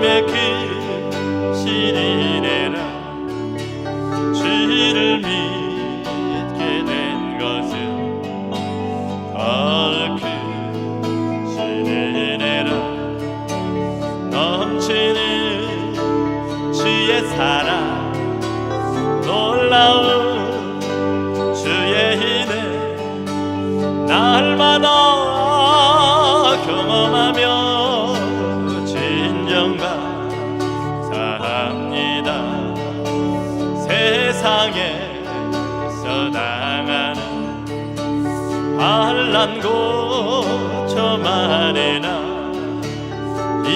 하나님의 크신 은혜라 주를 믿게 된 것은 더 크신 은혜라 넘치는 주의 사랑 놀라운 주의 은혜 날마다 경험하며 진정 감사합니다. 세상에서 당하는 환난 고초만이나 이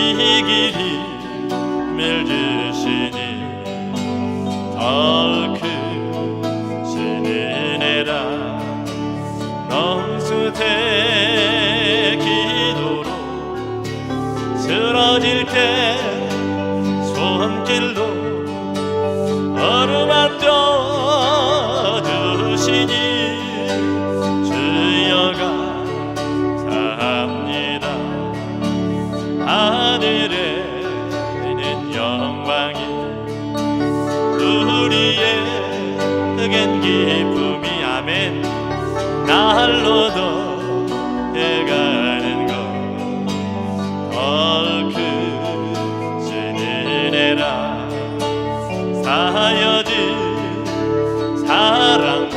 길임을 주시니 더 크신 은혜라 넘수대 기도로 쓰러질 때 손길로 어루만져 주시니 주여 감사합니다. 하늘에는 영광이 우리에겐 기쁨이 아멘 날로 더해가는 것 더 크신 은혜라 사여진 사랑도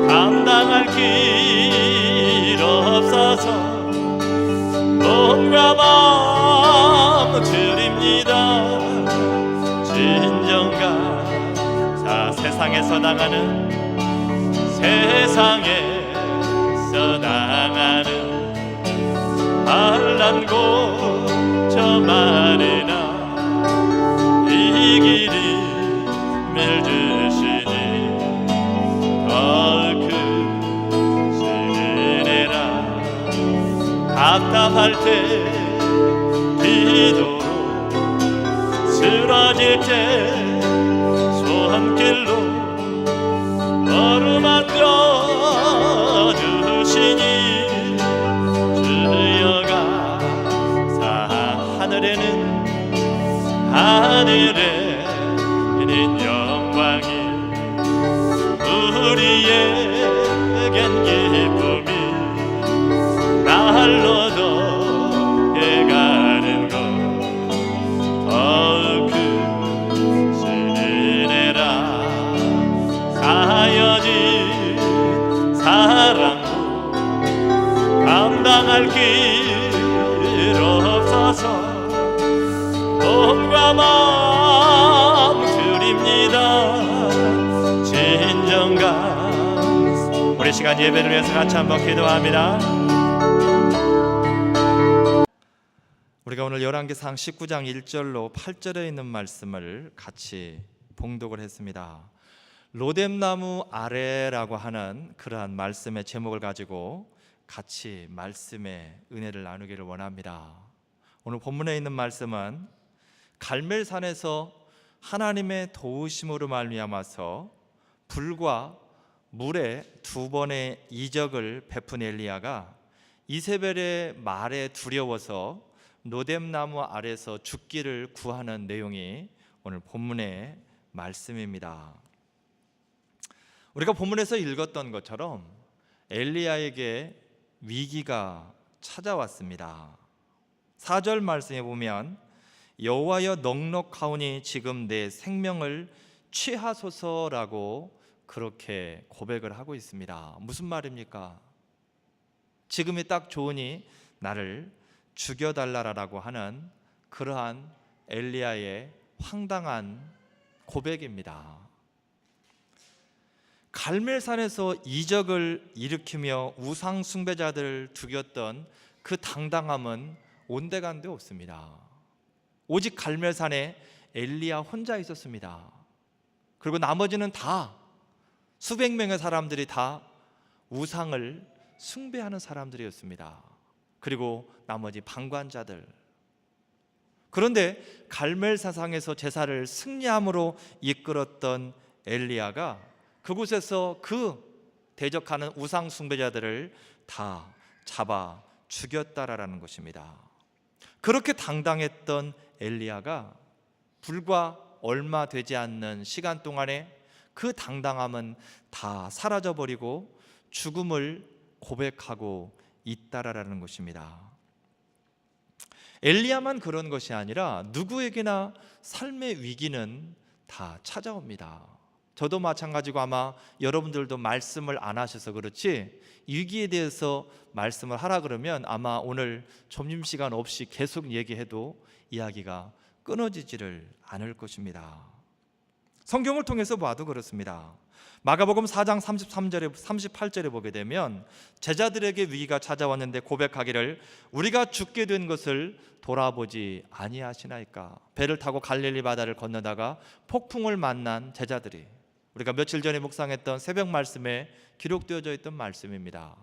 감당할 길 없어서 몸과 마음 드립니다. 진정 감사 세상에서 당하는 세상에서 당하는 환난 고초만이나 이 길임을 주시니 더 크신 은혜라 답답할 때 기도로 쓰러질 때 손길로 어루만져 주시니 주여 감사 하늘에는 영광이 우리에겐 기쁨이 날로 더해가는 것 더 크신 은혜라 사여진 사랑도 감당할 길 없어서 몸과 마음 드립니다. 진정 감사 우리 시간 예배를 위해서 같이 한번 기도합니다. 우리가 오늘 열왕기상 19장 1절로 8절에 있는 말씀을 같이 봉독을 했습니다. 로뎀나무 아래라고 하는 그러한 말씀의 제목을 가지고 같이 말씀의 은혜를 나누기를 원합니다. 오늘 본문에 있는 말씀은 갈멜산에서 하나님의 도우심으로 말미암아서 불과 물에 2번의 이적을 베푼 엘리야가 이세벨의 말에 두려워서 로뎀나무 아래서 죽기를 구하는 내용이 오늘 본문의 말씀입니다. 우리가 본문에서 읽었던 것처럼 엘리야에게 위기가 찾아왔습니다. 4절 말씀에 보면 여호와여 넉넉하오니 지금 내 생명을 취하소서라고 그렇게 고백을 하고 있습니다. 무슨 말입니까? 지금이 딱 좋으니 나를 죽여달라라고 하는 그러한 엘리야의 황당한 고백입니다. 갈멜산에서 이적을 일으키며 우상 숭배자들을 죽였던 그 당당함은 온데간데 없습니다. 오직 갈멜산에 엘리야 혼자 있었습니다. 그리고 나머지는 다 수백 명의 사람들이 다 우상을 숭배하는 사람들이었습니다. 그리고 나머지 방관자들. 그런데 갈멜사상에서 제사를 승리함으로 이끌었던 엘리야가 그곳에서 그 대적하는 우상 숭배자들을 다 잡아 죽였다라는 것입니다. 그렇게 당당했던 엘리야가 불과 얼마 되지 않는 시간 동안에 그 당당함은 다 사라져버리고 죽음을 고백하고 있다라는 것입니다. 엘리야만 그런 것이 아니라 누구에게나 삶의 위기는 다 찾아옵니다. 저도 마찬가지고 아마 여러분들도 말씀을 안 하셔서 그렇지 위기에 대해서 말씀을 하라 그러면 아마 오늘 점심시간 없이 계속 얘기해도 이야기가 끊어지지를 않을 것입니다. 성경을 통해서 봐도 그렇습니다. 마가복음 4장 33절에 38절에 보게 되면 제자들에게 위기가 찾아왔는데 고백하기를 우리가 죽게 된 것을 돌아보지 아니하시나이까. 배를 타고 갈릴리 바다를 건너다가 폭풍을 만난 제자들이, 우리가 며칠 전에 묵상했던 새벽 말씀에 기록되어져 있던 말씀입니다.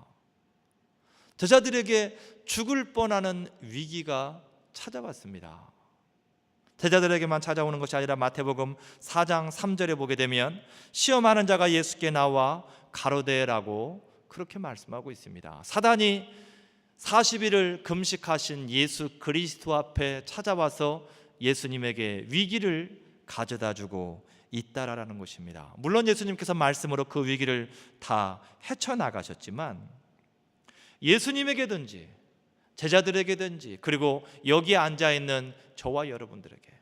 제자들에게 죽을 뻔하는 위기가 찾아왔습니다. 제자들에게만 찾아오는 것이 아니라 마태복음 4장 3절에 보게 되면 시험하는 자가 예수께 나와 가로되라고 그렇게 말씀하고 있습니다. 사단이 40일을 금식하신 예수 그리스도 앞에 찾아와서 예수님에게 위기를 가져다주고 있다라는 것입니다. 물론 예수님께서 말씀으로 그 위기를 다 헤쳐나가셨지만 예수님에게든지 제자들에게든지 그리고 여기에 앉아있는 저와 여러분들에게,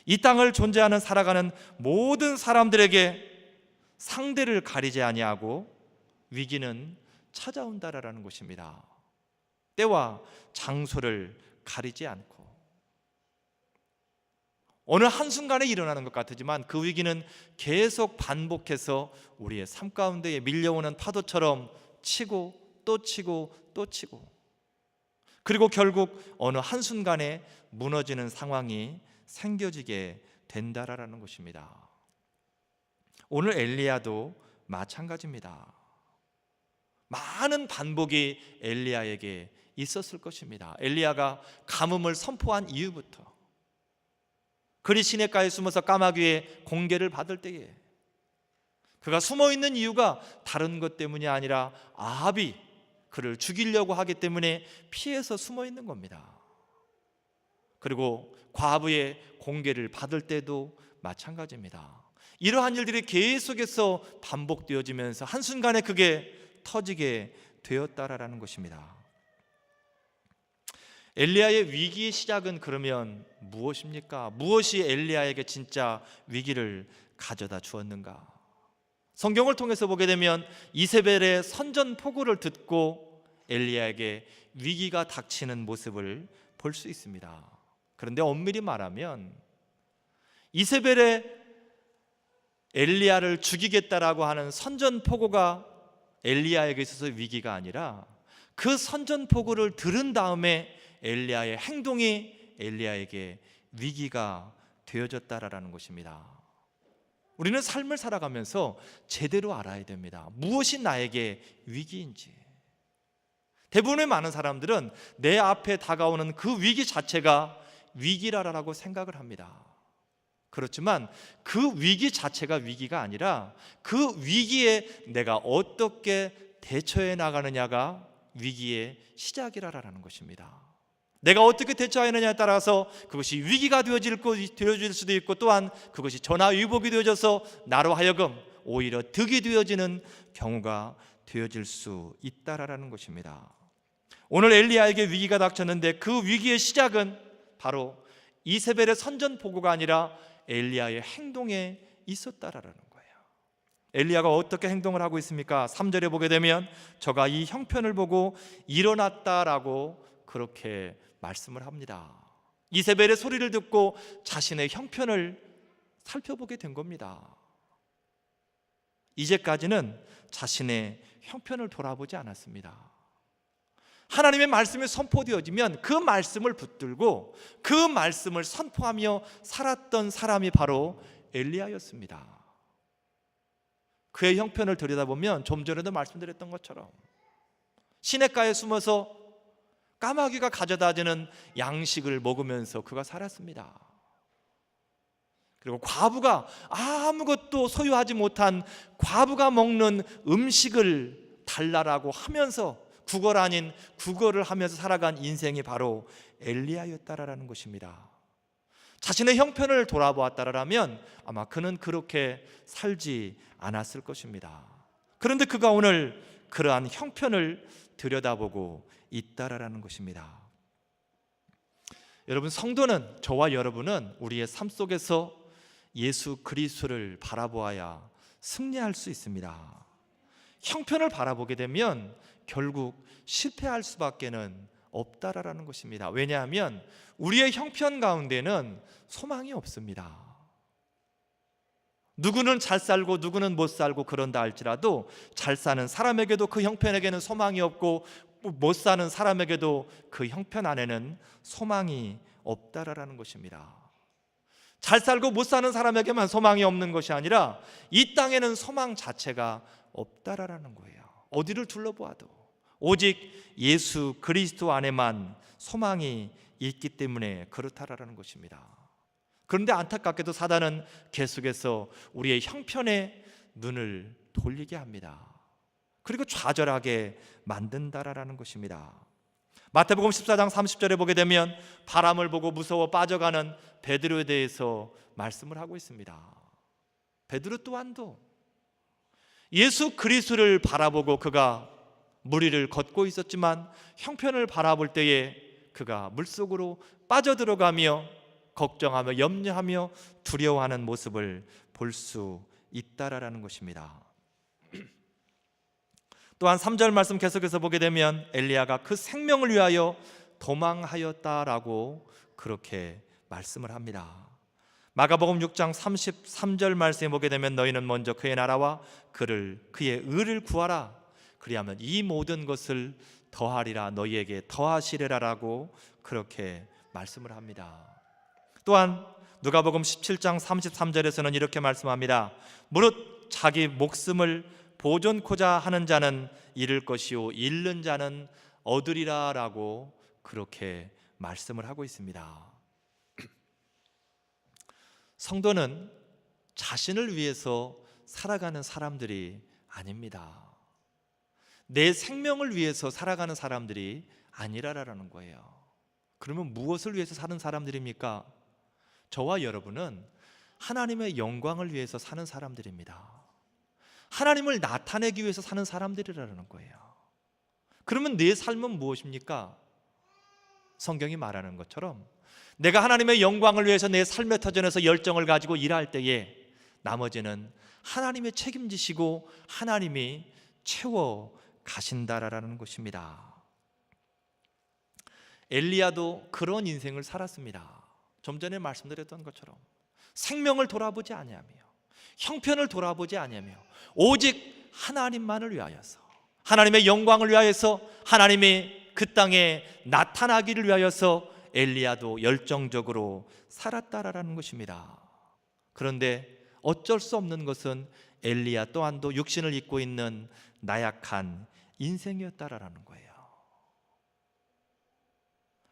이 땅을 존재하는 살아가는 모든 사람들에게 상대를 가리지 아니하고 위기는 찾아온다라는 것입니다. 때와 장소를 가리지 않고 어느 한순간에 일어나는 것 같지만 그 위기는 계속 반복해서 우리의 삶 가운데에 밀려오는 파도처럼 치고 또 치고 또 치고, 그리고 결국 어느 한순간에 무너지는 상황이 생겨지게 된다라는 것입니다. 오늘 엘리야도 마찬가지입니다. 많은 반복이 엘리야에게 있었을 것입니다. 엘리야가 가뭄을 선포한 이후부터 그리 시냇가에 숨어서 까마귀의 공개를 받을 때에 그가 숨어있는 이유가 다른 것 때문이 아니라 아합이 그를 죽이려고 하기 때문에 피해서 숨어있는 겁니다. 그리고 과부의 공개를 받을 때도 마찬가지입니다. 이러한 일들이 계속해서 반복되어지면서 한순간에 그게 터지게 되었다라는 것입니다. 엘리야의 위기의 시작은 그러면 무엇입니까? 무엇이 엘리야에게 진짜 위기를 가져다 주었는가? 성경을 통해서 보게 되면 이세벨의 선전포고를 듣고 엘리야에게 위기가 닥치는 모습을 볼 수 있습니다. 그런데 엄밀히 말하면 이세벨의 엘리야를 죽이겠다라고 하는 선전포고가 엘리야에게 있어서 위기가 아니라 그 선전포고를 들은 다음에 엘리야의 행동이 엘리야에게 위기가 되어졌다라는 것입니다. 우리는 삶을 살아가면서 제대로 알아야 됩니다. 무엇이 나에게 위기인지. 대부분의 많은 사람들은 내 앞에 다가오는 그 위기 자체가 위기라고 생각을 합니다. 그렇지만 그 위기 자체가 위기가 아니라 그 위기에 내가 어떻게 대처해 나가느냐가 위기의 시작이라는 것입니다. 내가 어떻게 대처하느냐에 따라서 그것이 위기가 되어질 수도 있고, 또한 그것이 전화위복이 되어져서 나로 하여금 오히려 득이 되어지는 경우가 되어질 수 있다라는 것입니다. 오늘 엘리야에게 위기가 닥쳤는데 그 위기의 시작은 바로 이세벨의 선전포고가 아니라 엘리야의 행동에 있었다라는 거예요. 엘리야가 어떻게 행동을 하고 있습니까? 3절에 보게 되면 저가 이 형편을 보고 일어났다라고 그렇게 말씀을 합니다. 이세벨의 소리를 듣고 자신의 형편을 살펴보게 된 겁니다. 이제까지는 자신의 형편을 돌아보지 않았습니다. 하나님의 말씀이 선포되어지면 그 말씀을 붙들고 그 말씀을 선포하며 살았던 사람이 바로 엘리야였습니다. 그의 형편을 들여다보면 좀 전에도 말씀드렸던 것처럼 시냇가에 숨어서 까마귀가 가져다주는 양식을 먹으면서 그가 살았습니다. 그리고 과부가 아무것도 소유하지 못한 과부가 먹는 음식을 달라라고 하면서 구걸 아닌 구걸을 하면서 살아간 인생이 바로 엘리야였다라는 것입니다. 자신의 형편을 돌아보았다라면 아마 그는 그렇게 살지 않았을 것입니다. 그런데 그가 오늘 그러한 형편을 들여다보고 있다라는 것입니다. 여러분, 성도는, 저와 여러분은 우리의 삶 속에서 예수 그리스도를 바라보아야 승리할 수 있습니다. 형편을 바라보게 되면 결국 실패할 수밖에는 없다라는 것입니다. 왜냐하면 우리의 형편 가운데는 소망이 없습니다. 누구는 잘 살고 누구는 못 살고 그런다 할지라도 잘 사는 사람에게도 그 형편에게는 소망이 없고 못 사는 사람에게도 그 형편 안에는 소망이 없다라는 것입니다. 잘 살고 못 사는 사람에게만 소망이 없는 것이 아니라 이 땅에는 소망 자체가 없다라는 거예요. 어디를 둘러보아도 오직 예수 그리스도 안에만 소망이 있기 때문에 그렇다라는 것입니다. 그런데 안타깝게도 사단은 계속해서 우리의 형편에 눈을 돌리게 합니다. 그리고 좌절하게 만든다라는 것입니다. 마태복음 14장 30절에 보게 되면 바람을 보고 무서워 빠져가는 베드로에 대해서 말씀을 하고 있습니다. 베드로 또한도 예수 그리스도를 바라보고 그가 물 위를 걷고 있었지만 형편을 바라볼 때에 그가 물속으로 빠져들어가며 걱정하며 염려하며 두려워하는 모습을 볼 수 있다라는 것입니다. 또한 3절 말씀 계속해서 보게 되면 엘리야가 그 생명을 위하여 도망하였다라고 그렇게 말씀을 합니다. 마가복음 6장 33절 말씀에 보게 되면 너희는 먼저 그의 나라와 그의 의를 구하라. 그리하면 이 모든 것을 더하리라, 너희에게 더하시리라라고 그렇게 말씀을 합니다. 또한 누가복음 17장 33절에서는 이렇게 말씀합니다. 무릇 자기 목숨을 보존코자 하는 자는 잃을 것이요 잃는 자는 얻으리라라고 그렇게 말씀을 하고 있습니다. 성도는 자신을 위해서 살아가는 사람들이 아닙니다. 내 생명을 위해서 살아가는 사람들이 아니라라는 거예요. 그러면 무엇을 위해서 사는 사람들입니까? 저와 여러분은 하나님의 영광을 위해서 사는 사람들입니다. 하나님을 나타내기 위해서 사는 사람들이라는 거예요. 그러면 내 삶은 무엇입니까? 성경이 말하는 것처럼 내가 하나님의 영광을 위해서 내 삶의 터전에서 열정을 가지고 일할 때에 나머지는 하나님이 책임지시고 하나님이 채워 가신다라는 것입니다. 엘리야도 그런 인생을 살았습니다. 좀 전에 말씀드렸던 것처럼 생명을 돌아보지 아니하며 형편을 돌아보지 아니하며 오직 하나님만을 위하여서, 하나님의 영광을 위하여서, 하나님의 그 땅에 나타나기를 위하여서 엘리야도 열정적으로 살았다라는 것입니다. 그런데 어쩔 수 없는 것은 엘리야 또한도 육신을 입고 있는 나약한 인생이었다라는 거예요.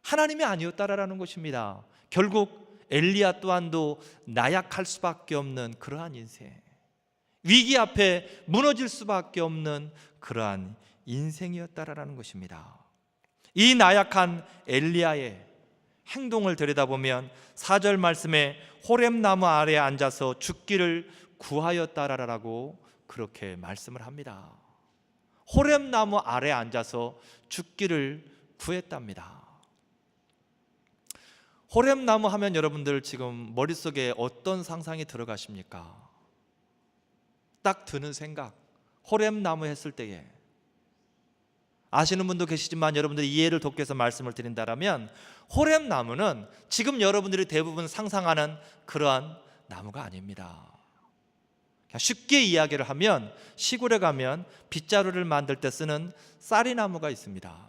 하나님이 아니었다라는 것입니다. 결국 엘리야 또한도 나약할 수밖에 없는 그러한 인생, 위기 앞에 무너질 수밖에 없는 그러한 인생이었다라는 것입니다. 이 나약한 엘리야의 행동을 들여다보면 4절 말씀에 호렙나무 아래에 앉아서 죽기를 구하였다라고 그렇게 말씀을 합니다. 호렙나무 아래에 앉아서 죽기를 구했답니다. 호렙나무 하면 여러분들 지금 머릿속에 어떤 상상이 들어가십니까? 딱 드는 생각, 호렙나무 했을 때에 아시는 분도 계시지만 여러분들이 이해를 돕기 위해서 말씀을 드린다면 호렙나무는 지금 여러분들이 대부분 상상하는 그러한 나무가 아닙니다. 쉽게 이야기를 하면 시골에 가면 빗자루를 만들 때 쓰는 쌀이나무가 있습니다.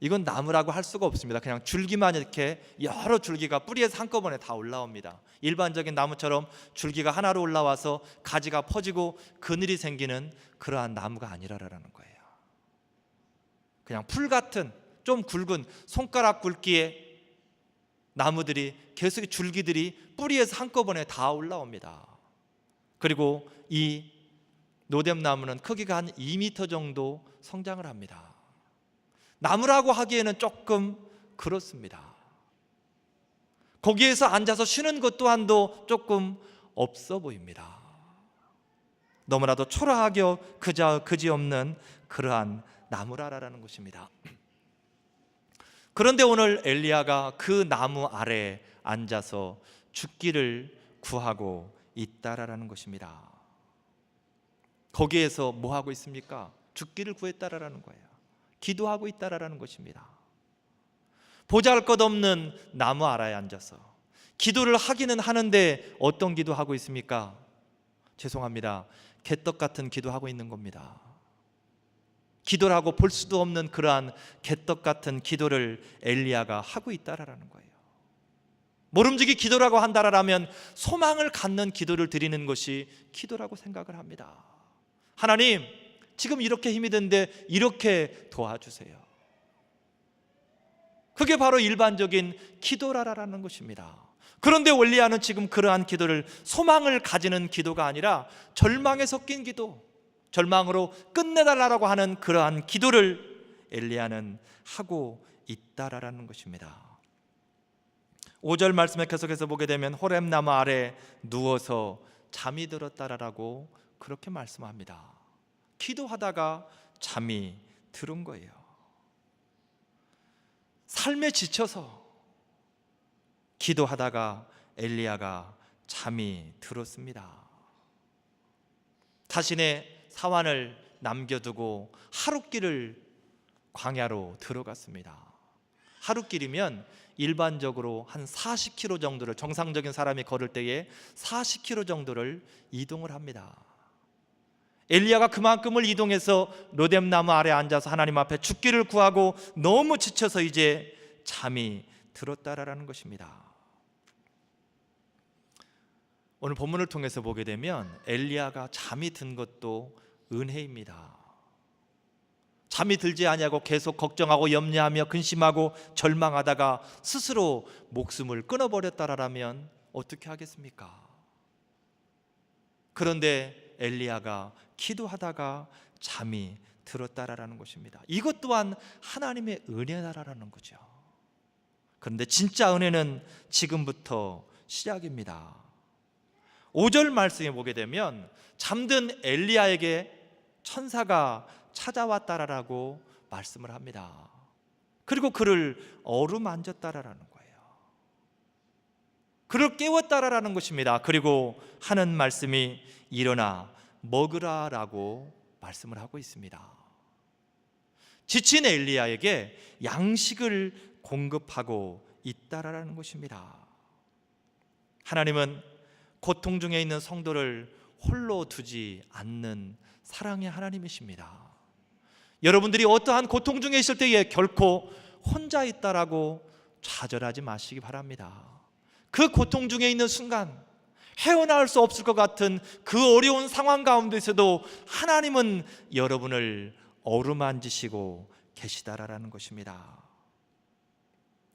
이건 나무라고 할 수가 없습니다. 그냥 줄기만 이렇게 여러 줄기가 뿌리에서 한꺼번에 다 올라옵니다. 일반적인 나무처럼 줄기가 하나로 올라와서 가지가 퍼지고 그늘이 생기는 그러한 나무가 아니라라는 거예요. 그냥 풀 같은 좀 굵은 손가락 굵기의 나무들이 계속 줄기들이 뿌리에서 한꺼번에 다 올라옵니다. 그리고 이 노뎀나무는 크기가 한 2m 정도 성장을 합니다. 나무라고 하기에는 조금 그렇습니다. 거기에서 앉아서 쉬는 것 또한도 조금 없어 보입니다. 너무나도 초라하게 그지없는 그러한 나무라라는 것입니다. 그런데 오늘 엘리야가 그 나무 아래에 앉아서 죽기를 구하고 있다라는 것입니다. 거기에서 뭐 하고 있습니까? 죽기를 구했다라는 거예요. 기도하고 있다라는 것입니다. 보잘것없는 나무 아래에 앉아서 기도를 하기는 하는데 어떤 기도하고 있습니까? 죄송합니다. 개떡 같은 기도하고 있는 겁니다. 기도라고 볼 수도 없는 그러한 개떡 같은 기도를 엘리야가 하고 있다라는 거예요. 모름지기 기도라고 한다라면 소망을 갖는 기도를 드리는 것이 기도라고 생각을 합니다. 하나님, 지금 이렇게 힘이 든데 이렇게 도와주세요. 그게 바로 일반적인 기도라는 것입니다. 그런데 엘리야는 지금 그러한 기도를 소망을 가지는 기도가 아니라 절망에 섞인 기도, 절망으로 끝내달라고 하는 그러한 기도를 엘리야는 하고 있다라는 것입니다. 5절 말씀에 계속해서 보게 되면 호렙나무 아래 누워서 잠이 들었다라고 그렇게 말씀합니다. 기도하다가 잠이 들은 거예요. 삶에 지쳐서 기도하다가 엘리야가 잠이 들었습니다. 자신의 사환을 남겨두고 하룻길을 광야로 들어갔습니다. 하룻길이면 일반적으로 한 40km 정도를, 정상적인 사람이 걸을 때에 40km 정도를 이동을 합니다. 엘리야가 그만큼을 이동해서 로뎀나무 아래 앉아서 하나님 앞에 죽기를 구하고 너무 지쳐서 이제 잠이 들었다라는 것입니다. 오늘 본문을 통해서 보게 되면 엘리야가 잠이 든 것도 은혜입니다. 잠이 들지 아니하고 계속 걱정하고 염려하며 근심하고 절망하다가 스스로 목숨을 끊어버렸다라면 어떻게 하겠습니까? 그런데 엘리야가 기도하다가 잠이 들었다라는 것입니다. 이것 또한 하나님의 은혜다라는 거죠. 그런데 진짜 은혜는 지금부터 시작입니다. 5절 말씀에 보게 되면 잠든 엘리야에게 천사가 찾아왔다라고 말씀을 합니다. 그리고 그를 어루만졌다라는 거예요. 그를 깨웠다라는 것입니다. 그리고 하는 말씀이 일어나 먹으라라고 말씀을 하고 있습니다. 지친 엘리야에게 양식을 공급하고 있다라는 것입니다. 하나님은 고통 중에 있는 성도를 홀로 두지 않는 사랑의 하나님이십니다. 여러분들이 어떠한 고통 중에 있을 때에 결코 혼자 있다라고 좌절하지 마시기 바랍니다. 그 고통 중에 있는 순간 헤어나올 수 없을 것 같은 그 어려운 상황 가운데서도 하나님은 여러분을 어루만지시고 계시다라는 것입니다.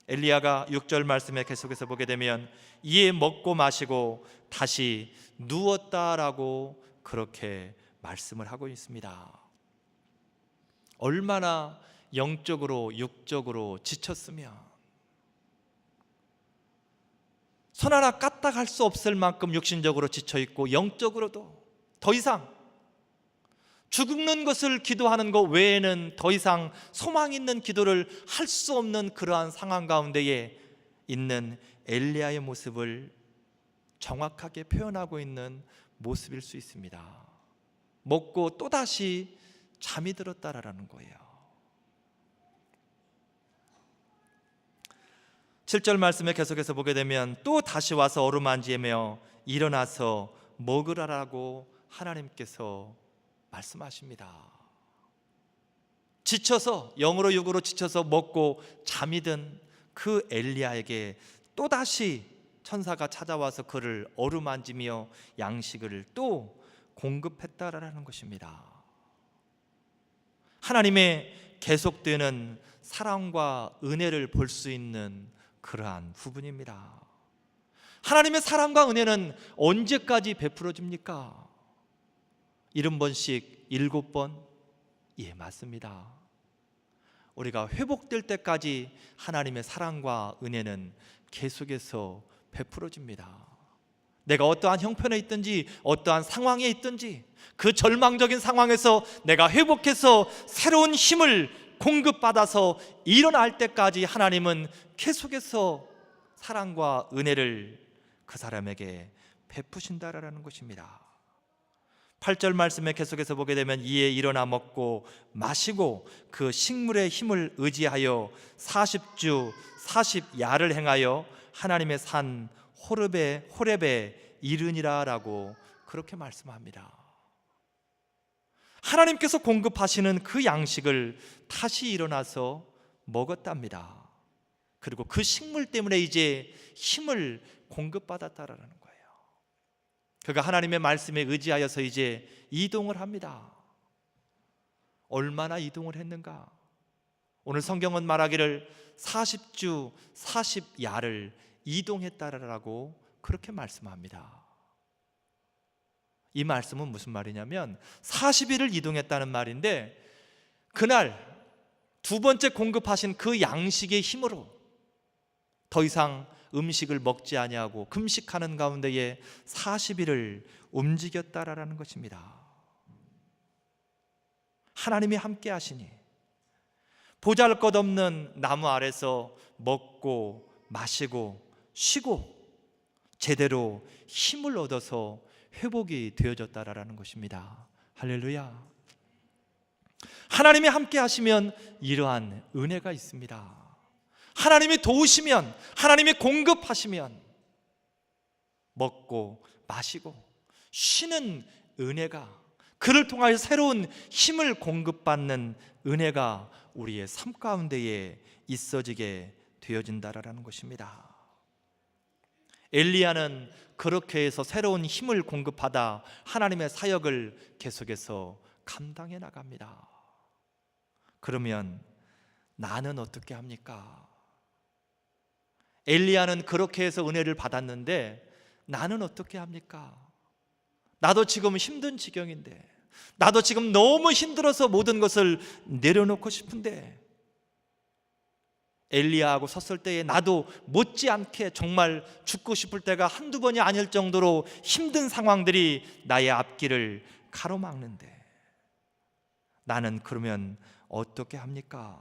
엘리야가 6절 말씀에 계속해서 보게 되면 이에 먹고 마시고 다시 누웠다라고 그렇게 말씀을 하고 있습니다. 얼마나 영적으로 육적으로 지쳤으면 손 하나 까딱할 수 없을 만큼 육신적으로 지쳐있고 영적으로도 더 이상 죽는 것을 기도하는 것 외에는 더 이상 소망 있는 기도를 할 수 없는 그러한 상황 가운데에 있는 엘리야의 모습을 정확하게 표현하고 있는 모습일 수 있습니다. 먹고 또다시 잠이 들었다라는 거예요. 7절 말씀에 계속해서 보게 되면 또 다시 와서 어루만지며 일어나서 먹으라라고 하나님께서 말씀하십니다. 지쳐서 영으로 육으로 지쳐서 먹고 잠이 든 그 엘리야에게 또다시 천사가 찾아와서 그를 어루만지며 양식을 또 공급했다라는 것입니다. 하나님의 계속되는 사랑과 은혜를 볼 수 있는 그러한 부분입니다. 하나님의 사랑과 은혜는 언제까지 베풀어집니까? 70번씩 7번? 예, 맞습니다. 우리가 회복될 때까지 하나님의 사랑과 은혜는 계속해서 베풀어집니다. 내가 어떠한 형편에 있든지 어떠한 상황에 있든지 그 절망적인 상황에서 내가 회복해서 새로운 힘을 공급받아서 일어날 때까지 하나님은 계속해서 사랑과 은혜를 그 사람에게 베푸신다라는 것입니다. 8절 말씀에 계속해서 보게 되면 이에 일어나 먹고 마시고 그 식물의 힘을 의지하여 40주 40야를 행하여 하나님의 산 호렙에 이르니라 라고 그렇게 말씀합니다. 하나님께서 공급하시는 그 양식을 다시 일어나서 먹었답니다. 그리고 그 식물 때문에 이제 힘을 공급받았다라는 거예요. 그가 하나님의 말씀에 의지하여서 이제 이동을 합니다. 얼마나 이동을 했는가? 오늘 성경은 말하기를 40주 40야를 이동했다라고 그렇게 말씀합니다. 이 말씀은 무슨 말이냐면 40일을 이동했다는 말인데 그날 두 번째 공급하신 그 양식의 힘으로 더 이상 음식을 먹지 아니하고 금식하는 가운데에 40일을 움직였다라는 것입니다. 하나님이 함께 하시니 보잘것없는 나무 아래서 먹고 마시고 쉬고 제대로 힘을 얻어서 회복이 되어졌다라는 것입니다. 할렐루야. 하나님이 함께 하시면 이러한 은혜가 있습니다. 하나님이 도우시면, 하나님이 공급하시면 먹고 마시고 쉬는 은혜가, 그를 통하여 새로운 힘을 공급받는 은혜가 우리의 삶 가운데에 있어지게 되어진다라는 것입니다. 엘리야는 그렇게 해서 새로운 힘을 공급하다 하나님의 사역을 계속해서 감당해 나갑니다. 그러면 나는 어떻게 합니까? 엘리야는 그렇게 해서 은혜를 받았는데 나는 어떻게 합니까? 나도 지금 힘든 지경인데, 나도 지금 너무 힘들어서 모든 것을 내려놓고 싶은데, 엘리야하고 섰을 때에 나도 못지않게 정말 죽고 싶을 때가 한두 번이 아닐 정도로 힘든 상황들이 나의 앞길을 가로막는데 나는 그러면 어떻게 합니까?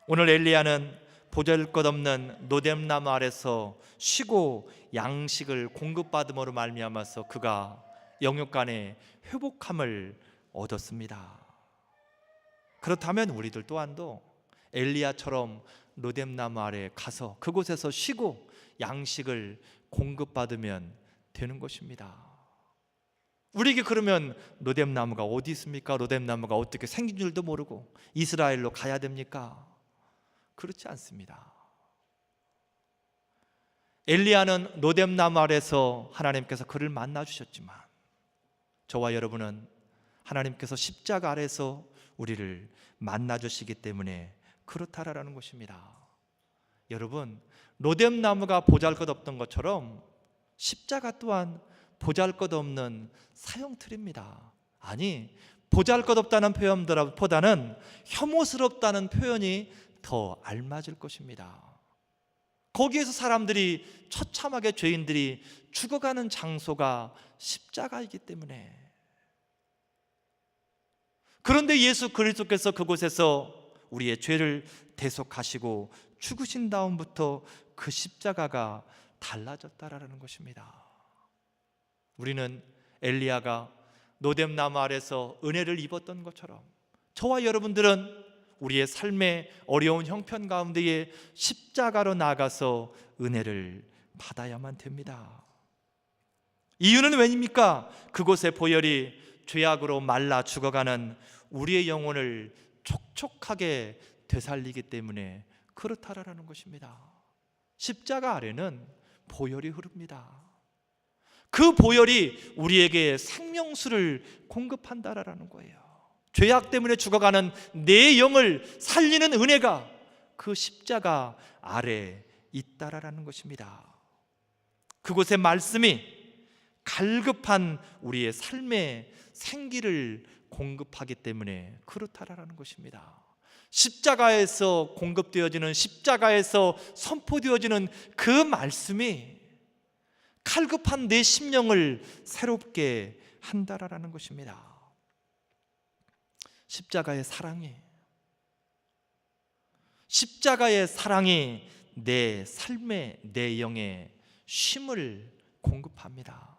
오늘 엘리야는 보잘것없는 노뎀나무 아래서 쉬고 양식을 공급받음으로 말미암아서 그가 영육간의 회복함을 얻었습니다. 그렇다면 우리들 또한도 엘리야처럼 노뎀나무 아래 가서 그곳에서 쉬고 양식을 공급받으면 되는 것입니다. 우리에게 그러면 노뎀나무가 어디 있습니까? 노뎀나무가 어떻게 생긴 줄도 모르고 이스라엘로 가야 됩니까? 그렇지 않습니다. 엘리야는 노뎀나무 아래서 하나님께서 그를 만나 주셨지만 저와 여러분은 하나님께서 십자가 아래서 우리를 만나 주시기 때문에 그렇다라는 것입니다. 여러분, 노뎀나무가 보잘것없던 것처럼 십자가 또한 보잘것없는 사형틀입니다. 아니, 보잘것없다는 표현보다는 혐오스럽다는 표현이 더 알맞을 것입니다. 거기에서 사람들이 처참하게 죄인들이 죽어가는 장소가 십자가이기 때문에. 그런데 예수 그리스도께서 그곳에서 우리의 죄를 대속하시고 죽으신 다음부터 그 십자가가 달라졌다라는 것입니다. 우리는 엘리야가 노뎀나무 아래서 은혜를 입었던 것처럼 저와 여러분들은 우리의 삶의 어려운 형편 가운데에 십자가로 나가서 은혜를 받아야만 됩니다. 이유는 왜입니까? 그곳의 보혈이 죄악으로 말라 죽어가는 우리의 영혼을 촉촉하게 되살리기 때문에 그렇다라는 것입니다. 십자가 아래는 보혈이 흐릅니다. 그 보혈이 우리에게 생명수를 공급한다라는 거예요. 죄악 때문에 죽어가는 내 영을 살리는 은혜가 그 십자가 아래 있다라는 것입니다. 그곳의 말씀이 갈급한 우리의 삶의 생기를 공급하기 때문에 그렇다라는 것입니다. 십자가에서 공급되어지는, 십자가에서 선포되어지는 그 말씀이 갈급한 내 심령을 새롭게 한다라는 것입니다. 십자가의 사랑이 내 삶에, 내 영에 쉼을 공급합니다.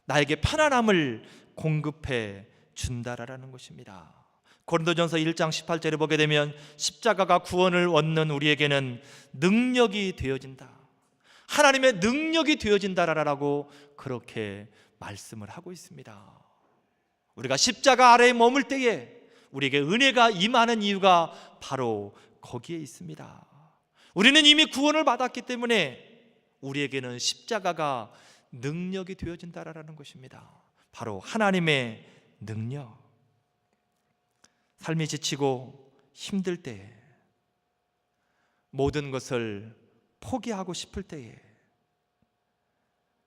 나에게 편안함을 공급해 준다라는 것입니다. 고린도전서 1장 18절에 보게 되면 십자가가 구원을 얻는 우리에게는 능력이 되어진다, 하나님의 능력이 되어진다라고 그렇게 말씀을 하고 있습니다. 우리가 십자가 아래에 머물 때에 우리에게 은혜가 임하는 이유가 바로 거기에 있습니다. 우리는 이미 구원을 받았기 때문에 우리에게는 십자가가 능력이 되어진다라는 것입니다. 바로 하나님의 능력. 삶이 지치고 힘들 때에, 모든 것을 포기하고 싶을 때에,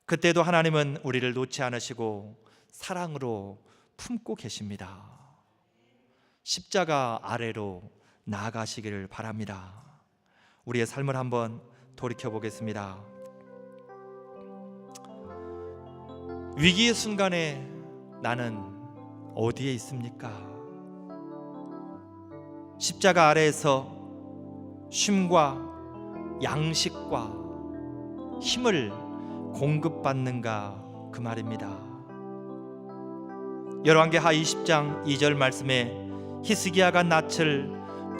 그때도 하나님은 우리를 놓지 않으시고 사랑으로 품고 계십니다. 십자가 아래로 나아가시기를 바랍니다. 우리의 삶을 한번 돌이켜 보겠습니다. 위기의 순간에 나는 어디에 있습니까? 십자가 아래에서 쉼과 양식과 힘을 공급받는가, 그 말입니다. 열왕기하 20장 2절 말씀에 히스기야가 낯을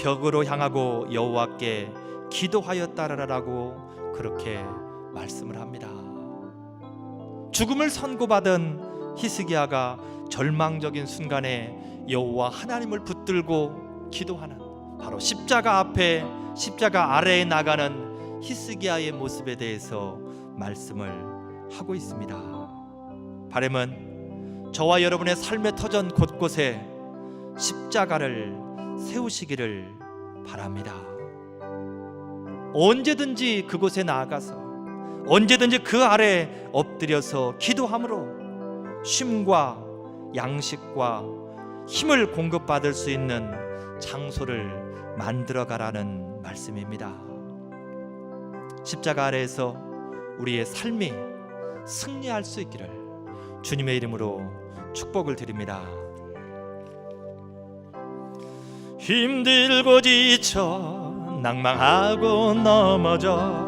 벽으로 향하고 여호와께 기도하였다라고 그렇게 말씀을 합니다. 죽음을 선고받은 히스기야가 절망적인 순간에 여호와 하나님을 붙들고 기도하는, 바로 십자가 앞에, 십자가 아래에 나가는 히스기야의 모습에 대해서 말씀을 하고 있습니다. 바람은 저와 여러분의 삶의 터전 곳곳에 십자가를 세우시기를 바랍니다. 언제든지 그곳에 나아가서, 언제든지 그 아래 엎드려서 기도함으로 쉼과 양식과 힘을 공급받을 수 있는 장소를 만들어가라는 말씀입니다. 십자가 아래에서 우리의 삶이 승리할 수 있기를 주님의 이름으로 축복을 드립니다. 힘들고 지쳐 낭망하고 넘어져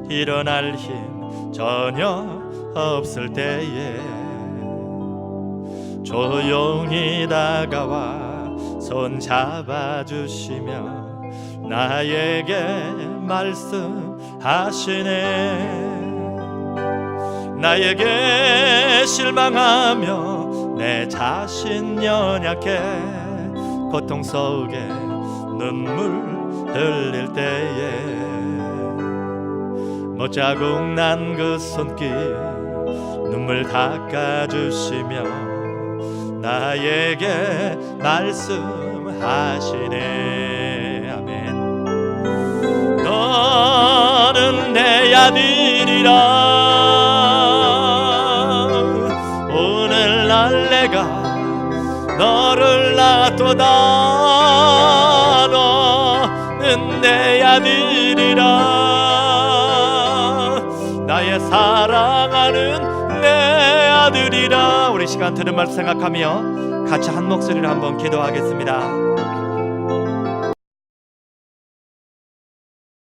일어날 힘 전혀 없을 때에 조용히 다가와 손 잡아주시며 나에게 말씀하시네. 나에게 실망하며 내 자신 연약해 고통 속에 눈물 흘릴 때에 못자국 난 그 손길 눈물 닦아주시며 나에게 말씀하시네. 아멘. 너는 내 아들이라 오늘날 내가 너를 낳았도다. 너는 내 아들이라 나의 사랑하는 내 아들이라. 우리 시간 들은 말씀 생각하며 같이 한 목소리로 한번 기도하겠습니다.